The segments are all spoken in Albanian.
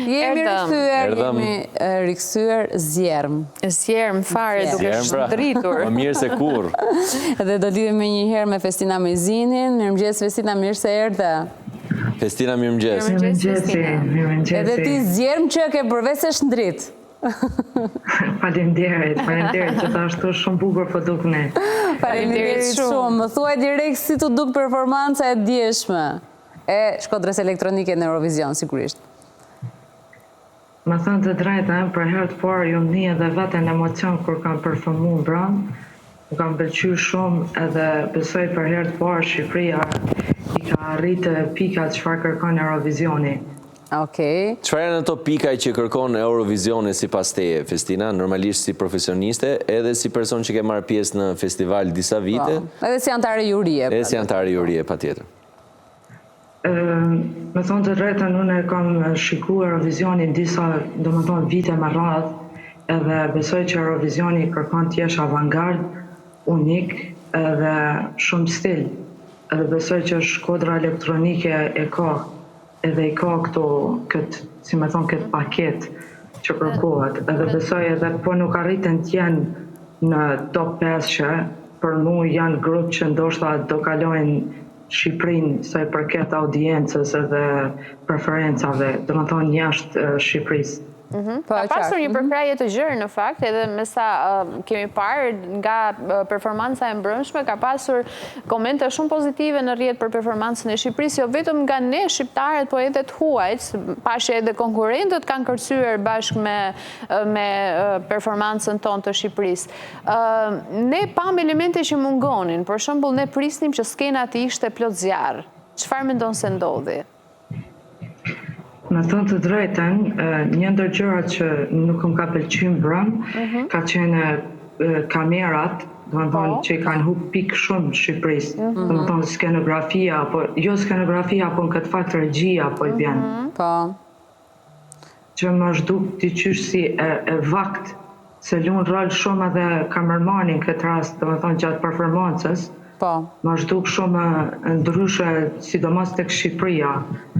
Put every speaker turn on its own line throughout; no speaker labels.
Jemi rikthyer zjerm.
Zjerm fare duke shndritur.
Më mirë se kur.
Dhe do lidhemi një herë me Festina Mejzinin. Mirëmëngjes Festina, mirë se erdhe.
Festina, mirëmëngjes.
Mirëmëngjes.
Edhe ti zjerm që ke përveç se shndrit.
Faleminderit që ta ashtu shumë bukur po dukni.
Faleminderit shumë. Më thuaj direkt si të duk performanca e djeshme e Shkodrës Elektronike në Eurovision, sigurisht.
Më thënë të drejtën, për herë të parë ju një edhe vetën emocion kur kam performu në brënd, më kam pëlqyer shumë edhe besoj për herë të parë Shqipëria i ka arritë pikat çfarë kërkon Eurovisioni.
Okej.
Çfarë janë ato pikaj që kërkon Eurovisioni sipas teje, Festina, normalisht si profesioniste, edhe si person që ke marrë pjesë në festival disa vite?
Edhe si antare jurie.
Edhe si antare jurie, patjetër.
Me thonë të drejtën, unë kam shikuar Eurovisionin disa, domethënë vite më radhë, edhe besoj që Eurovisioni kërkon të jesh avangard, unik edhe shumë stil. Edhe besoj që Shkodra Elektronike e ka edhe i ka këtë, si me thonë, këtë paket që kërkohet. Edhe besoj edhe po nuk arritën t'jenë në top 5 që për mu janë grup që ndoshta do kalojnë Shqipërinë sa i përket audiencës edhe preferencave, do të thonë jashtë Shqipërisë.
Ka pasur një përkraje të gjerë në fakt, edhe me sa kemi parë nga performanca e mbrëmshme, ka pasur komente shumë pozitive në rrjet për performancën e Shqipërisë, jo vetëm nga ne shqiptarët, po edhe të huajt, pashë edhe konkurrentët kanë kërcyer bashkë me performancën tonë të Shqipërisë. Ne pam elemente që mungonin, për shembull ne prisnim që skena të ishte plot zjarr. Çfarë mendon se ndodhi?
Me thënë të drejten, një ndër gjërat që nuk më ka pëlqyer brëm, ka qenë kamerat, do të thonë që i kanë hup pikë shumë në Shqipërisë. Do të thonë skenografia, apo jo skenografia, apo në këtë fakt regjia apo i bjen.
Po.
Që më zhduk diqysh si e vakt, se luan rol shumë edhe kamermanin këtë rast, do të thonë gjatë performancës.
Po.
Më zhduk shumë ndryshe, sidomos tek Shqipëria.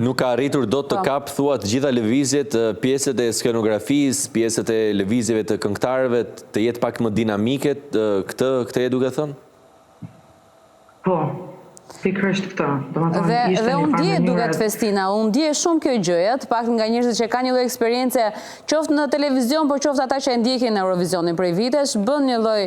Nuk ka arritur do të kap, thua, të gjitha lëvizjet, pjesët e skenografisë, pjesët e lëvizjeve të këngëtarëve, të jetë pak më dinamike, këtë e duke thënë?
Po, pikërisht këtë.
Dhe unë dje duket Festina, unë dje shumë kjo gjëja, të pak nga njerëzit që ka një lloj eksperience, qoftë në televizion, po qoftë ata që e ndjekin në Eurovisionin prej vitesh, bën një lloj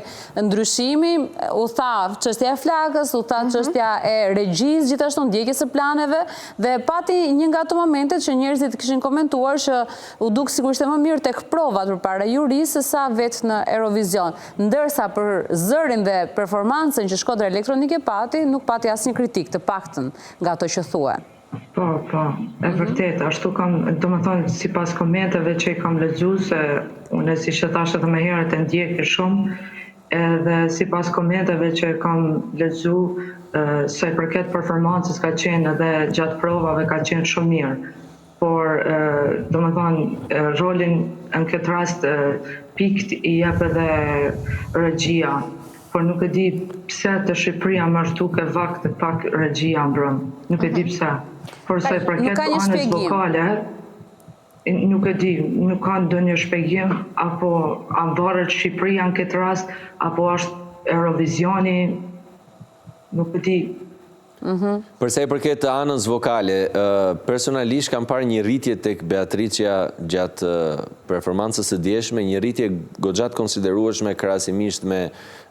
ndryshimi, u tha çështja e flakës, u tha çështja e regjisë, gjithashtu ndjekjes së planeve, dhe pati një nga ato momentet që njerëzit kishin komentuar që u duk sigurisht më mirë tek provat përpara jurisë se sa vetë në Eurovision. Ndërsa për zërin dhe performancën që Shkodra Elektronike pati, nuk pati asnjë kritik të paktën nga ato që thue.
Po, e vërtet, ashtu kam, do më thonë, si pas komenteve që i kam lexuar, se unë si që thashë edhe më herët e ndjekë shumë, edhe si pas komenteve që i kam lexuar, se i përket performancës ka qenë edhe gjatë provave ka qenë shumë mirë. Por, do më thonë, rolin në këtë rast pikt i jep edhe regjia. Por nuk e di pse të Shqipëria më shtuk e vakt të pak regjia mbrëm. Nuk e di pse. Por se përket anës vokale, nuk e di, nuk ka ndonjë shpjegim, apo a varet Shqipëria në këtë rast, apo është Eurovisioni, nuk e di.
Përsa i përket të anës vokale, personalisht kam parë një rritje tek Beatricia gjatë performancës së djeshme, një rritje goxhat konsiderueshme krahasimisht me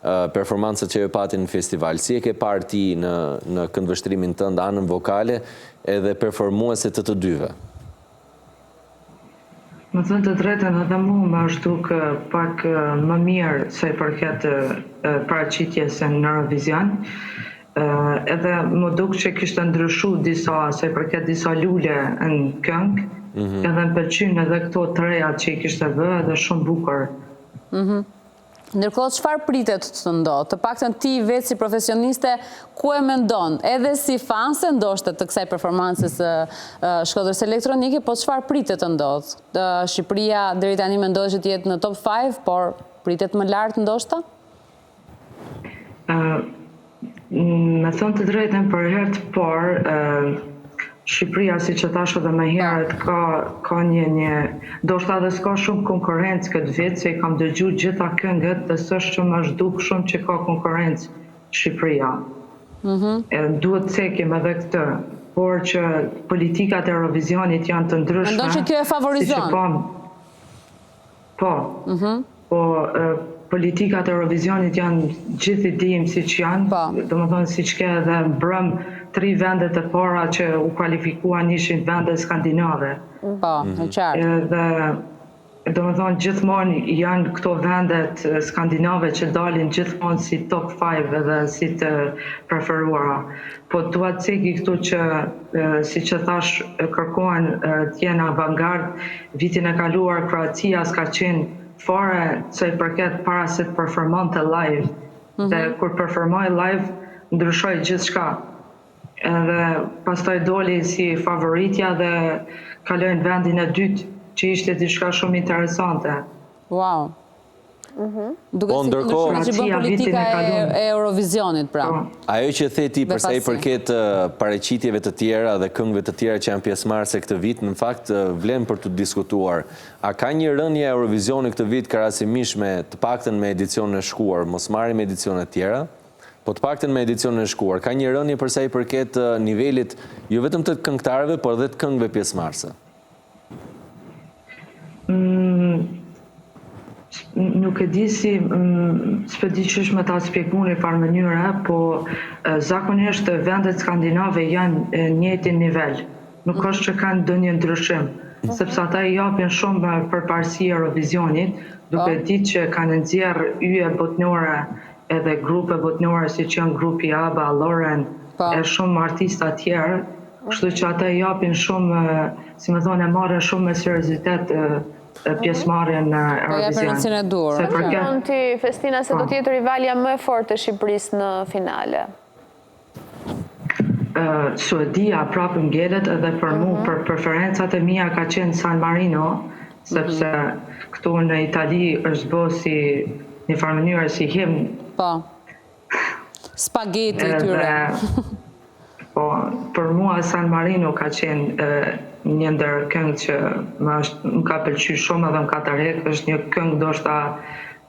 performancët që e pati në festival. Si e ke parë ti në këndvështrimin tënd anën vokale edhe performuese të dyve?
Më thënë të drejtën edhe mu më shduk pak më mirë se i përket paraqitjes në Eurovision. Edhe më duk që kishte ndryshu disa, se i përket disa lule në këngë, edhe më pëlqyn edhe këto të reja që i kishte vë edhe shumë bukur.
Ndërkohë, çfarë pritet të ndodhë? Të paktën ti vetë si profesioniste, ku e mendon? Edhe si fanse ndoshta të kësaj performancës Shkodrës Elektronike, po çfarë pritet të ndodhë? Shqipëria deri tani mendohet që të jetë në top 5, por pritet më lart ndoshta?
Me thënë të drejtën për herë të parë, Shqipëria, si që thashë dhe më herët, ka një do shta dhe s'ka shumë konkurencë këtë vit, se i kam dëgju gjitha këngët dhe s'është që më zhduk shumë që ka konkurencë Shqipëria. Duhet cekim edhe këtë, por që politikat e Eurovizionit janë të ndryshme.
Mendon që kjo e favorizon?
Po, politikat e Eurovizionit janë gjithë i dim si që janë, do më thonë si që ke edhe mbrëm 3 vendet e para që u kualifikuan ishin vendet skandinave.
Po, e qartë.
Dhe do më thonë gjithmonë janë këto vendet skandinave që dalin gjithmonë si top 5 edhe si të preferuara. Po dua të ceki këtu që, si që thash, kërkohen t'jenë avangard. Vitin e kaluar Kroacia s'ka qenë fare që i përket para se të performonte live. Dhe kur performoj live, ndryshoj gjithë shka. Edhe pastaj doli si favoritja dhe kalojnë vendin e dytë, që ishte diçka shumë interesante.
Wow. Duke si ndryshme që bën politika e Eurovizionit, pra.
Ajo që the ti përsa i përket paraqitjeve të tjera dhe këngëve të tjera që janë pjesëmarrëse këtë vit, në fakt vlen për të diskutuar. A ka një rënje e Eurovizionit këtë vit krahasimisht me të paktën me edicionin e shkuar, mos marrim edicionet tjera? Po të paktën me edicionin e shkuar, ka një rënje përsa i përket nivelit jo vetëm të këngëtarëve, por edhe të këngëve pjesëmarrëse?
Nuk e di si s'pe di qysh me ta spjegu në farë mënyre, po zakonisht vendet skandinave janë njëjtin nivel. Nuk është që kanë ndonjë ndryshim, sepse ata i japin shumë përparësi Eurovizionit, duke ditë që kanë nxjerrë yje botnore edhe grupe botnore si që janë grupi ABBA, Loreen, e shumë artista tjerë, kështu që ata i japin shumë, si më thonë, e marrën shumë me seriozitet pjesëmarrjen në Eurovision.
Mund ti, Festina, se do t'jetë rivalja më e fortë e Shqipërisë në finale?
Suedia prapë ngjelet edhe për mu, për preferencat e mia ka qenë San Marino, sepse këtu në Itali është bë si një farë mënyrë si himn.
Po. Spageti tyre.
Po, për mua San Marino ka qenë një ndër këngë që më ka pëlqyer shumë edhe më ka tërheq, është një këngë ndoshta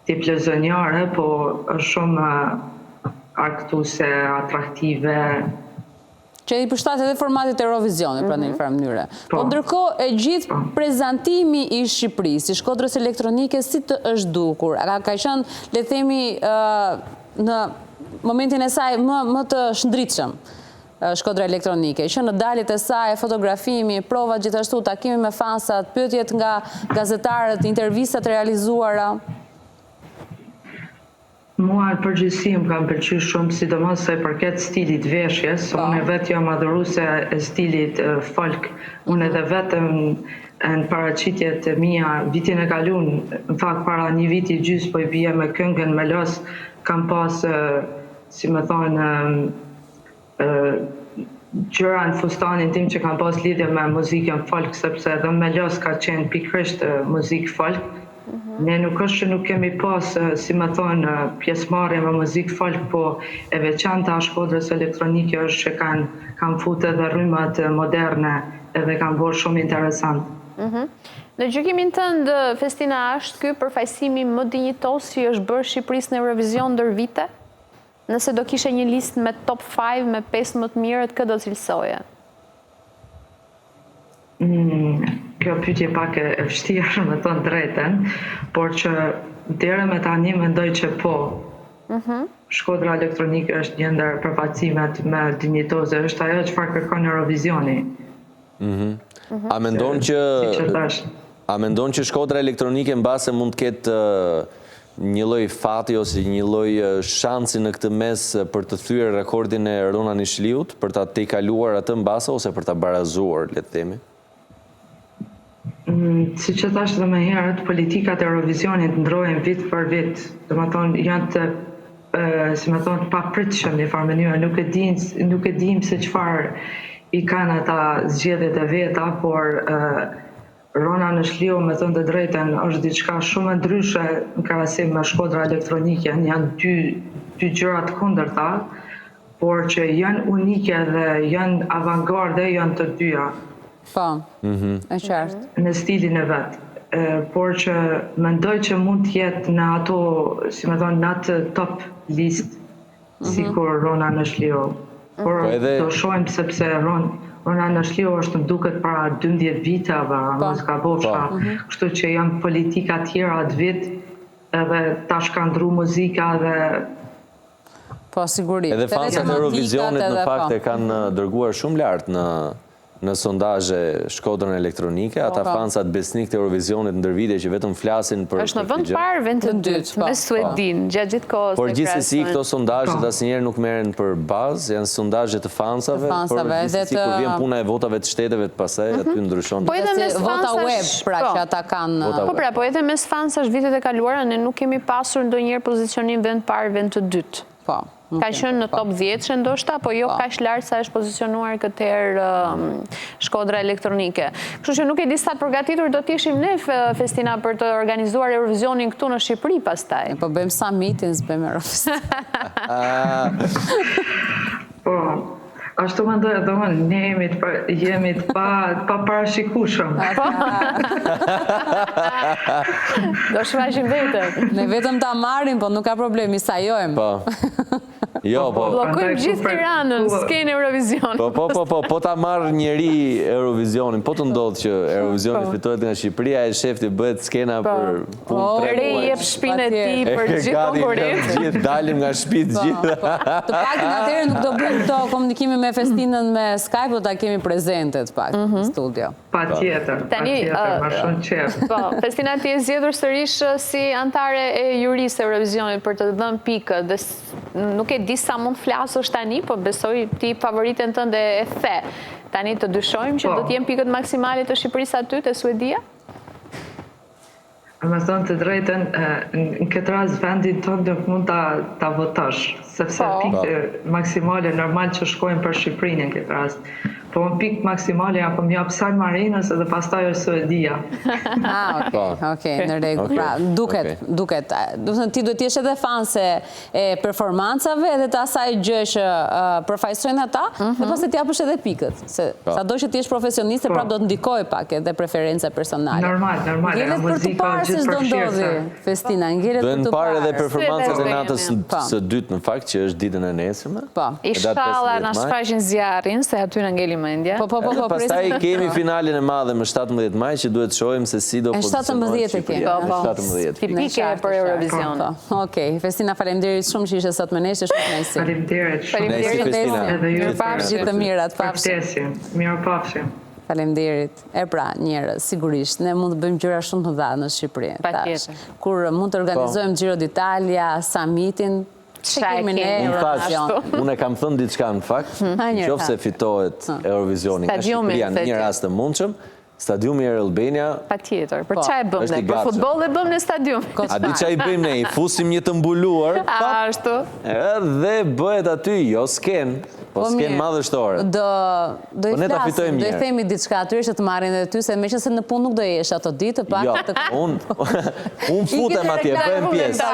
tip lezonjare, po është shumë argëtuese, atraktive.
Që i përshtat edhe formatit Eurovisionit, pra në një farë mënyre. Po ndërkohë e gjithë prezantimi i Shqipërisë, i Shkodrës Elektronike, si të është dukur? Ka qenë, le themi, në momentin e saj më të shndritshëm Shkodra Elektronike, që në dalit e saj, fotografimi, provat gjithashtu, takimi me fansat, pyetjet nga gazetarët, intervistat realizuara?
Mua në përgjithësi më kam pëlqyer shumë, sidomos se përket stilit veshjes, unë vetë jam adhuruese e stilit folk, unë edhe vetëm në paraqitjet mia vitin e kaluar, në fakt para një viti gjys po i bie me këngën Melos, kam pas, si më thonë, gjëra në fustanin tim që kam pas lidhje me muzikën folk, sepse edhe Melos ka qenë pikërisht muzikë folk. Ne nuk është që nuk kemi pas, si më thonë, pjesëmarrje me muzikë folk, po e veçanta a Shkodrës Elektronike është që kanë futur edhe rrymat moderne edhe kanë bërë shumë interesant.
Në gjykimin tënd, Festina, është ky përfaqësimi më dinjitos që është bërë Shqipërisë në Eurovision ndër vite? Nëse do kishe një listë me top 5 me 5 më të mirët, këtë do cilësoje?
Kjo pyetje pak e vështirë, me thonë drejten, por që deri me tani mendoj që po. Shkodra Elektronike është një ndër përfaqësimet më dinjitoze, është ajo çfarë kërkon Eurovisioni.
A mendon që Shkodra Elektronike mbase mund të ketë një lloj fati ose një lloj shansi në këtë mes për të thyer rekordin e Rona Nishliut, për ta tejkaluar atë mbase ose për ta barazuar, le të themi?
Si që thash dhe më herët, politikat e Eurovisionit ndrohen vit për vit. Domethënë janë të, si më thonë, papritshëm në farë mënyrë. Nuk e dim se çfarë i kanë ata zgjedhjet e veta, por Rona Nishliu, me thënë të drejtën, është diçka shumë ndryshe në krahasim me Shkodra Elektronike. Janë dy gjëra të kundërta, por që janë unike dhe janë avangarde, janë të dyja
Po, e qartë.
në stilin e vetë. Por që mendoj që mund të jetë në ato, si me thonë, në atë top list, si kur Rona Nëshlio. Por do shojmë sepse Rona Nëshlio është më duket para 12 viteve, mos gabofsha, kështu që janë politika tjera atë vit, edhe tash ka ndru muzika dhe
Po, sigurisht.
Edhe fansat e Eurovisionit në fakt e kanë dërguar shumë lartë në sondazhe shkodrën elektronike, ata fansat besnik të Eurovisionit ndër vite që vetëm flasin për
është në vend parë, vend të dytë, me Suedin, gjatë gjithë kohës.
Por gjithsesi këto sondazhet asnjëherë nuk merren për bazë, janë sondazhe të fansave, por gjithsesi kur vjen puna e votave të shteteve të pasaj, aty ndryshon.
Po edhe mes
vota web, pra që ata kanë.
Po pra, po edhe mes fansash vitet e kaluara ne nuk kemi pasur ndonjëherë pozicionim vend parë, vend të dytë.
Po.
Ka qenë në top 10 ndoshta, po jo kaq lart sa është pozicionuar këtëherë shkodra elektronike. Kështu që nuk e di sa të përgatitur do të ishim ne, Festina, për të organizuar Eurovisionin këtu në Shqipëri pastaj.
Po bëjmë summitin, s'bëjmë Eurovision.
po, ashtu mendoj edhe unë, ne jemi të pa parashikueshëm.
Do shfaqim vetëm.
Ne vetëm ta marrim, po nuk ka problemi, sajojmë.
Po. Jo, po.
Bllokojmë gjithë Tiranën, s'keni Eurovision.
Po ta marrë njeri Eurovisionin, po të ndodhë që Eurovisioni fitohet nga Shqipëria, e shefti bëhet skena për punë 3 muaj.
Re jep shpinë e tij për gjithë konkurrentë.
Gjithë dalim nga shtëpitë gjithë.
Të paktën atëherë nuk do bëjmë këto komunikime me Festinën me Skype, do ta kemi prezente të paktën në studio.
Patjetër, ma shumë qef.
Po, Festina ti e zgjedhur sërish si antare e jurisë Eurovisionit për të dhënë pikët dhe nuk e di sa mund flasësh tani, po besoj ti favoritën tënde e the. Tani të dyshojmë që do të jenë pikët maksimale të Shqipërisë aty te Suedia?
Me thonë të drejten, në këtë rast vendin tonë nuk mund ta votosh, sepse pikë maksimale normal që shkojnë për Shqipërinë në këtë rast. Po në pikë maksimale apo më jap San Marinos edhe pastaj është Suedia.
Okej, në rregull. Pra, duket. Do të thënë ti duhet të jesh edhe fanse e performancave edhe të asaj gjë që përfaqësojnë ata, dhe pastaj të japësh edhe pikët, se sado që ti jesh profesioniste, prapë do të ndikoj pak edhe preferenca personale.
Normal,
Ngjelet për të parë se ç'do ndodhi, Festina, ngjelet për të parë.
Do të parë edhe performancat e natës së dytë në fakt, që është ditën e nesërme.
Po.
Inshallah na shfaqin zjarrin se aty na ngeli mendja.
Po.
Pastaj kemi finalin e madhe më 17 maj që duhet shohim se si do pozicionohet Shqipëria. 17
Pike për Eurovision.
Okej, Festina, faleminderit shumë që ishe sot me ne, ishte shumë kënaqësi.
Faleminderit.
Festina.
Mirëpafshim të mirat, pafshim.
Mirëpafshim.
Faleminderit. Pra, njerëz, sigurisht, ne mund të bëjmë gjëra shumë të mëdha në Shqipëri.
Patjetër.
Kur mund të organizojmë Giro d'Italia, summitin,
unë e kam thënë diçka në fakt, nëse fitohet Eurovisioni nga Shqipëria në një rast të mundshëm, stadiumi Air Albania.
Patjetër. Për çfarë e bëmë ne? Për futboll e bëmë në stadium.
A di çfarë i bëjmë ne? I fusim një të mbuluar.
Ashtu.
Dhe bëhet aty jo sken, po sken madhështore.
Do i themi diçka aty që të marrin edhe ty, se meqense në punë nuk do jesh ato ditë, pak.
Jo, unë futem atje, bëhem pjesë.